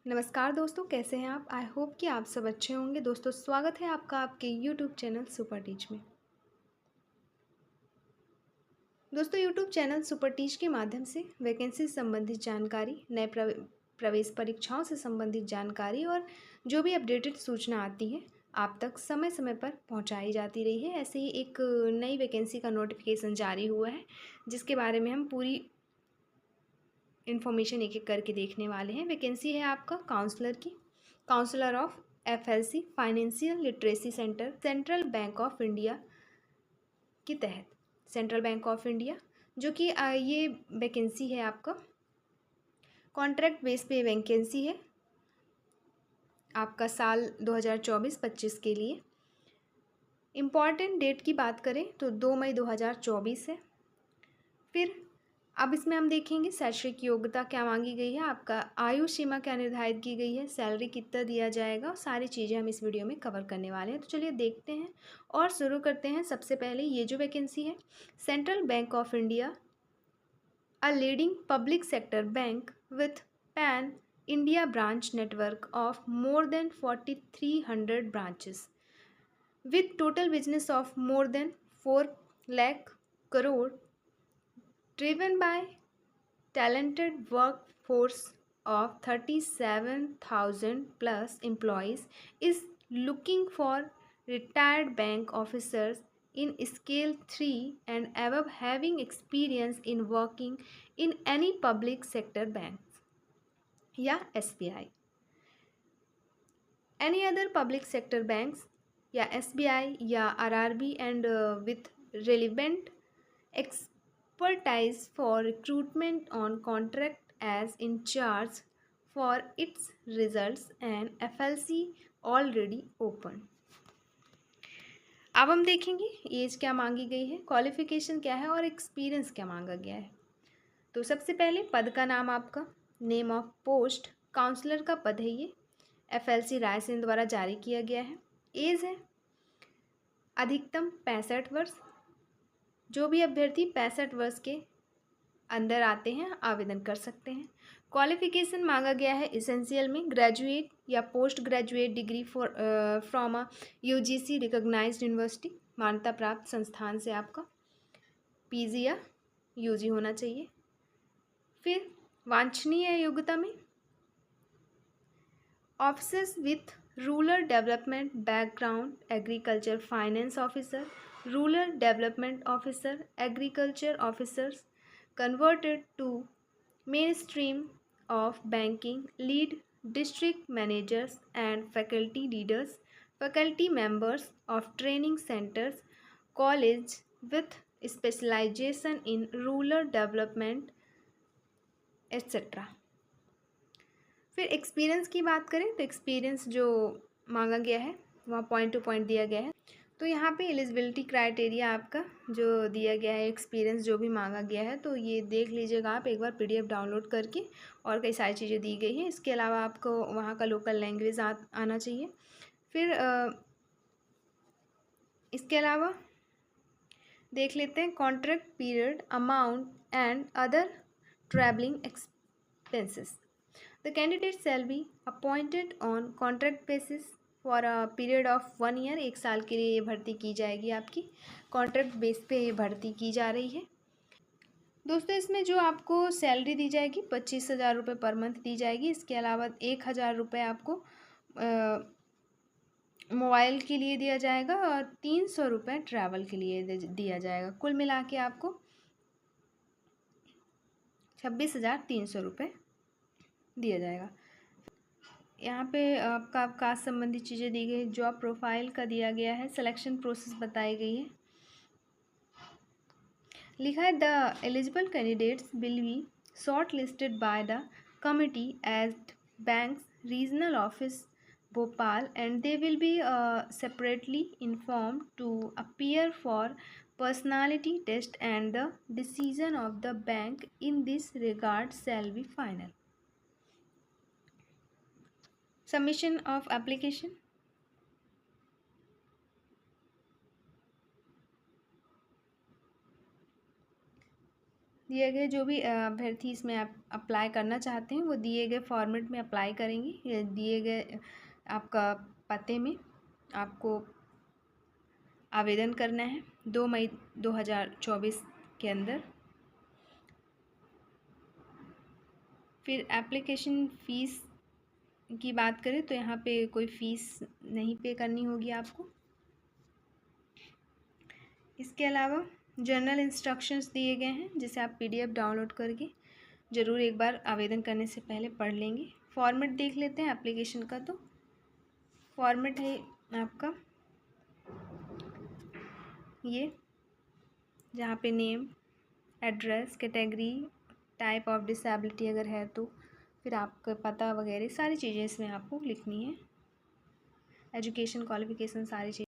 नमस्कार दोस्तों, कैसे हैं आप? आई होप कि आप सब अच्छे होंगे। दोस्तों, स्वागत है आपका आपके यूट्यूब चैनल सुपर टीच में। दोस्तों, यूट्यूब चैनल सुपर टीच के माध्यम से वैकेंसी से संबंधित जानकारी, नए प्रवेश परीक्षाओं से संबंधित जानकारी और जो भी अपडेटेड सूचना आती है आप तक समय समय पर पहुंचाई जाती रही है। ऐसे ही एक नई वैकेंसी का नोटिफिकेशन जारी हुआ है, जिसके बारे में हम पूरी इन्फॉर्मेशन एक एक करके देखने वाले हैं। वैकेंसी है आपका काउंसलर की, counsellor of FLC financial literacy centre, central bank of India के तहत। सेंट्रल बैंक ऑफ इंडिया जो कि ये वैकेंसी है आपका कॉन्ट्रैक्ट बेस पे वैकेंसी है आपका साल 2024-25 के लिए। इम्पॉर्टेंट डेट की बात करें तो 2 मई 2024 है। फिर अब इसमें हम देखेंगे शैक्षिक योग्यता क्या मांगी गई है, आपका आयु सीमा क्या निर्धारित की गई है, सैलरी कितना दिया जाएगा, और सारी चीज़ें हम इस वीडियो में कवर करने वाले हैं। तो चलिए देखते हैं और शुरू करते हैं। सबसे पहले ये जो वैकेंसी है, central bank of India, a leading public sector bank with pan India branch network of more than 4300 branches with total business of more than 4 lakh crore, driven by talented workforce of 37,000 plus employees, is looking for retired bank officers in scale 3 and above having experience in working in any public sector banks या SBI, any other public sector banks या SBI या RRB and with relevant expertise for recruitment on contract as in charge for its results and FLC already open। अब हम देखेंगे as क्या मांगी गई है, क्वालिफिकेशन क्या है और एक्सपीरियंस क्या मांगा गया है। तो सबसे पहले पद का नाम, आपका नेम ऑफ पोस्ट काउंसलर का पद है, ये FLC रायसेन द्वारा जारी किया गया है। एज है अधिकतम 65 वर्ष, जो भी अभ्यर्थी 65 वर्ष के अंदर आते हैं आवेदन कर सकते हैं। क्वालिफिकेशन मांगा गया है इसेंशियल में ग्रेजुएट या post graduate degree from a UGC recognised university, मान्यता प्राप्त संस्थान से आपका PG या UG होना चाहिए। फिर वांछनीय योग्यता में officers with rural development background, agriculture finance officer, rural development officer, agriculture officers converted to mainstream of banking, lead district managers and faculty leaders, faculty members of training centers, college with specialization in rural development etc। फिर experience की बात करें तो experience जो मांगा गया है वहाँ पॉइंट टू पॉइंट दिया गया है। तो यहाँ पे एलिजिबिलिटी क्राइटेरिया आपका जो दिया गया है, एक्सपीरियंस जो भी मांगा गया है, तो ये देख लीजिएगा आप एक बार PDF डाउनलोड करके, और कई सारी चीज़ें दी गई हैं। इसके अलावा आपको वहाँ का लोकल लैंग्वेज आना चाहिए। फिर इसके अलावा देख लेते हैं contract period, amount and other travelling expenses. The candidate shall be appointed on contract basis for a period of 1 year। 1 साल के लिए ये भर्ती की जाएगी, आपकी कॉन्ट्रैक्ट बेस पे ये भर्ती की जा रही है। दोस्तों, इसमें जो आपको सैलरी दी जाएगी 25,000 रुपये पर मंथ दी जाएगी। इसके अलावा 1,000 रुपये आपको मोबाइल के लिए दिया जाएगा और 300 रुपये ट्रैवल के लिए दिया जाएगा। कुल मिला के आपको 26,300 रुपये दिया जाएगा। यहाँ पे आपका कास्ट संबंधी चीज़ें दी गई, जॉब प्रोफाइल का दिया गया है, सिलेक्शन प्रोसेस बताई गई है। लिखा है the eligible candidates will be shortlisted by the committee at bank's regional office Bhopal and they will be separately informed to appear for personality test and the decision of the bank in this regard shall be final. Submission of application। दिए गए जो भी अभ्यर्थी इसमें आप apply करना चाहते हैं वो दिए गए फॉर्मेट में अप्लाई करेंगे। या दिए गए आपका पते में आपको आवेदन करना है 2 मई 2024 के अंदर। फिर एप्लीकेशन फ़ीस की बात करें तो यहाँ पे कोई फ़ीस नहीं पे करनी होगी आपको। इसके अलावा जनरल इंस्ट्रक्शंस दिए गए हैं जिसे आप PDF डाउनलोड करके ज़रूर एक बार आवेदन करने से पहले पढ़ लेंगे। फॉर्मेट देख लेते हैं एप्लीकेशन का। तो फॉर्मेट है आपका ये, जहाँ पे name, address, category, type of disability अगर है तो, फिर आपका पता वगैरह सारी चीज़ें इसमें आपको लिखनी है। एजुकेशन क्वालिफ़िकेशन सारी चीज़ें